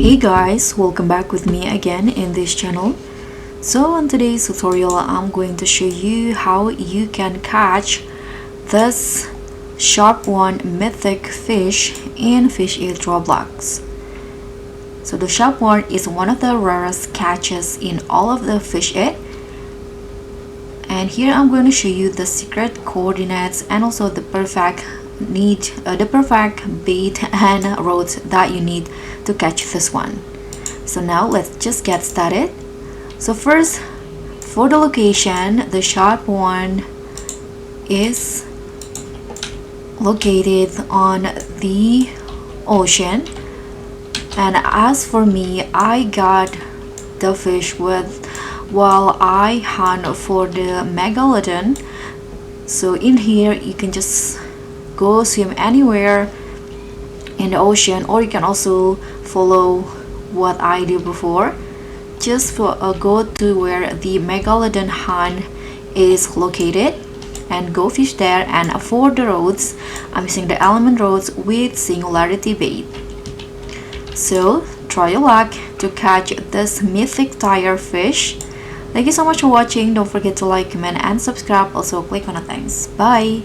Hey guys, welcome back with me again in this channel. So in today's tutorial, I'm going to show you how you can catch this sharp one mythic fish in Fish Eat Roblox. So the sharp one is one of the rarest catches in all of the Fish Eat. And here I'm going to show you the secret coordinates and also the perfect bait and rods that you need to catch this one. So now let's just get started. So first, for the location, the sharp one is located on the ocean, and as for me, I got the fish while I hunt for the megalodon. So in here you can just go swim anywhere in the ocean, or you can also follow what I did before. Just go to where the megalodon hunt is located and go fish there. And for the rods, I'm using the element rods with Singularity bait. So try your luck to catch this mythic tire fish. Thank you so much for watching. Don't forget to like, comment, and subscribe. Also click on the thanks. Bye.